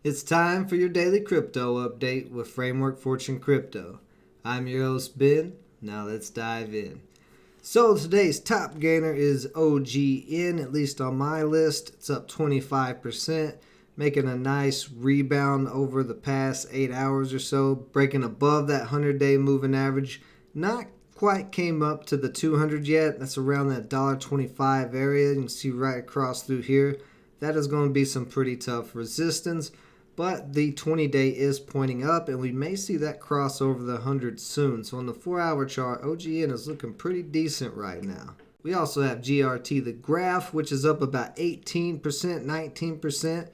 It's time for your daily crypto update with Framework Fortune Crypto. I'm your host Ben. Now let's dive in. So today's top gainer is OGN, at least on my list. It's up 25%, making a nice rebound over the past 8 hours or so, breaking above that 100-day moving average. Not quite came up to the 200 yet. That's around that $1.25 area. You can see right across through here. That is going to be some pretty tough resistance. But the 20-day is pointing up, and we may see that cross over the 100 soon. So on the 4-hour chart, OGN is looking pretty decent right now. We also have GRT, the Grath, which is up about 18%, 19%.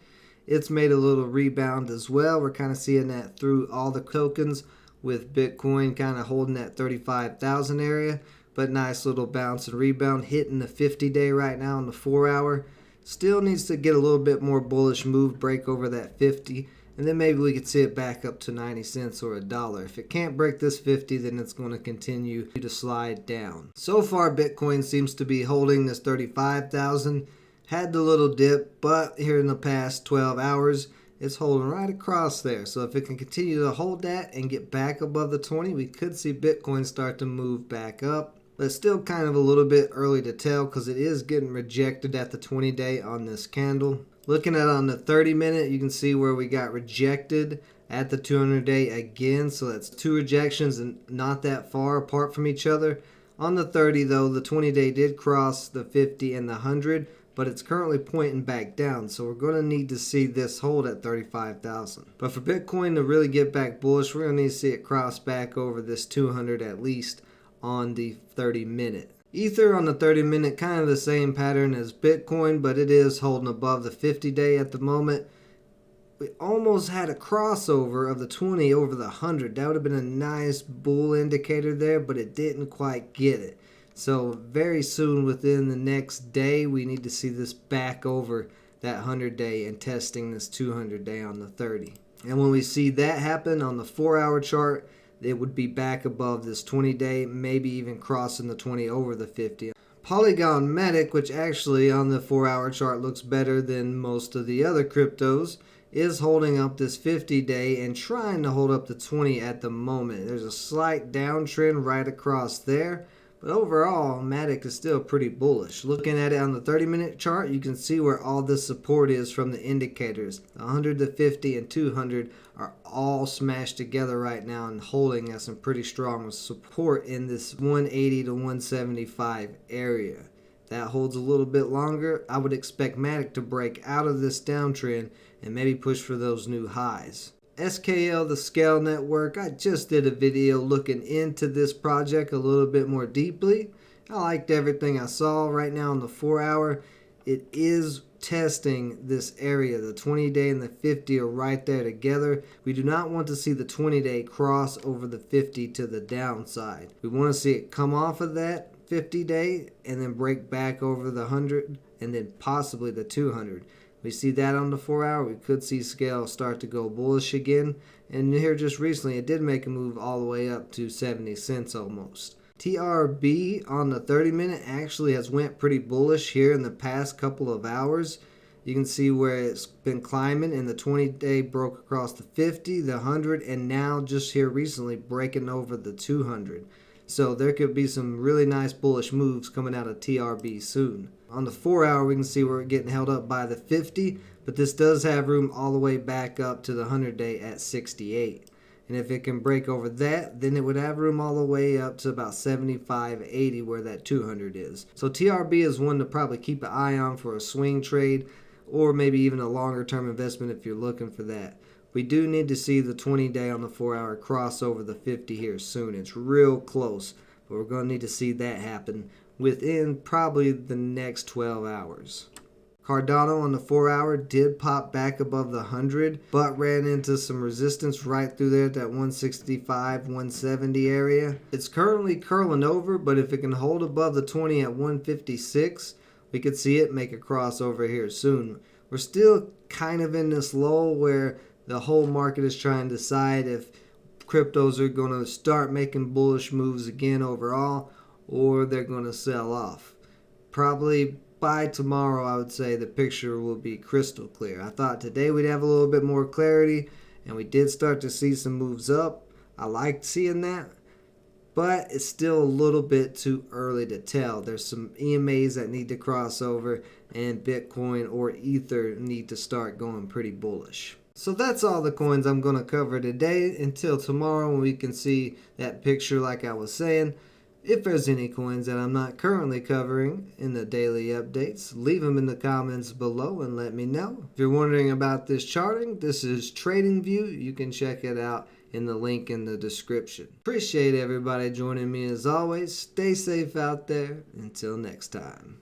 It's made a little rebound as well. We're kind of seeing that through all the tokens, with Bitcoin kind of holding that 35,000 area. But nice little bounce and rebound, hitting the 50-day right now on the 4-hour. Still needs to get a little bit more bullish move, break over that 50, and then maybe we could see it back up to 90 cents or $1. If it can't break this 50, then it's going to continue to slide down. So far, Bitcoin seems to be holding this 35,000. Had the little dip, but here in the past 12 hours, it's holding right across there. So if it can continue to hold that and get back above the 20, we could see Bitcoin start to move back up. But it's still kind of a little bit early to tell because it is getting rejected at the 20-day on this candle. Looking at on the 30-minute, you can see where we got rejected at the 200-day again. So that's two rejections and not that far apart from each other. On the 30, though, the 20-day did cross the 50 and the 100, but it's currently pointing back down. So we're going to need to see this hold at 35,000. But for Bitcoin to really get back bullish, we're going to need to see it cross back over this 200 at least on the 30-minute. Ether on the 30-minute, kind of the same pattern as Bitcoin, but it is holding above the 50-day at the moment. We almost had a crossover of the 20 over the 100. That would have been a nice bull indicator there, but it didn't quite get it. So very soon within the next day, we need to see this back over that 100-day and testing this 200-day on the 30. And when we see that happen on the 4-hour chart, it would be back above this 20-day, maybe even crossing the 20 over the 50. Polygon MATIC, which actually on the 4-hour chart looks better than most of the other cryptos, is holding up this 50-day and trying to hold up the 20 at the moment. There's a slight downtrend right across there, but overall, MATIC is still pretty bullish. Looking at it on the 30-minute chart, you can see where all the support is from the indicators. The 100, the 50, and 200 are all smashed together right now and holding at some pretty strong support in this 180 to 175 area. That holds a little bit longer. I would expect MATIC to break out of this downtrend and maybe push for those new highs. SKL, the Skale Network, I just did a video looking into this project a little bit more deeply. I liked everything I saw right now on the 4-hour. It is testing this area. The 20-day and the 50 are right there together. We do not want to see the 20-day cross over the 50 to the downside. We want to see it come off of that 50-day and then break back over the 100 and then possibly the 200. We see that on the 4-hour. We could see Skale start to go bullish again. And here just recently, it did make a move all the way up to 70 cents almost. TRB on the 30-minute actually has went pretty bullish here in the past couple of hours. You can see where it's been climbing, and the 20-day broke across the 50, the 100, and now just here recently breaking over the 200. So there could be some really nice bullish moves coming out of TRB soon. On the 4-hour, we can see we're getting held up by the 50, but this does have room all the way back up to the 100-day at 68. And if it can break over that, then it would have room all the way up to about 75, 80 where that 200 is. So TRB is one to probably keep an eye on for a swing trade or maybe even a longer term investment if you're looking for that. We do need to see the 20-day on the 4-hour cross over the 50 here soon. It's real close, but we're going to need to see that happen within probably the next 12 hours. Cardano on the 4-hour did pop back above the 100, but ran into some resistance right through there at that 165, 170 area. It's currently curling over, but if it can hold above the 20 at 156, we could see it make a crossover here soon. We're still kind of in this lull where the whole market is trying to decide if cryptos are going to start making bullish moves again overall, or they're going to sell off. Probably by tomorrow, I would say the picture will be crystal clear. I thought today we'd have a little bit more clarity, and we did start to see some moves up. I liked seeing that, but it's still a little bit too early to tell. There's some EMAs that need to cross over, and Bitcoin or Ether need to start going pretty bullish. So that's all the coins I'm going to cover today until tomorrow when we can see that picture like I was saying. If there's any coins that I'm not currently covering in the daily updates, leave them in the comments below and let me know. If you're wondering about this charting, this is TradingView. You can check it out in the link in the description. Appreciate everybody joining me as always. Stay safe out there. Until next time.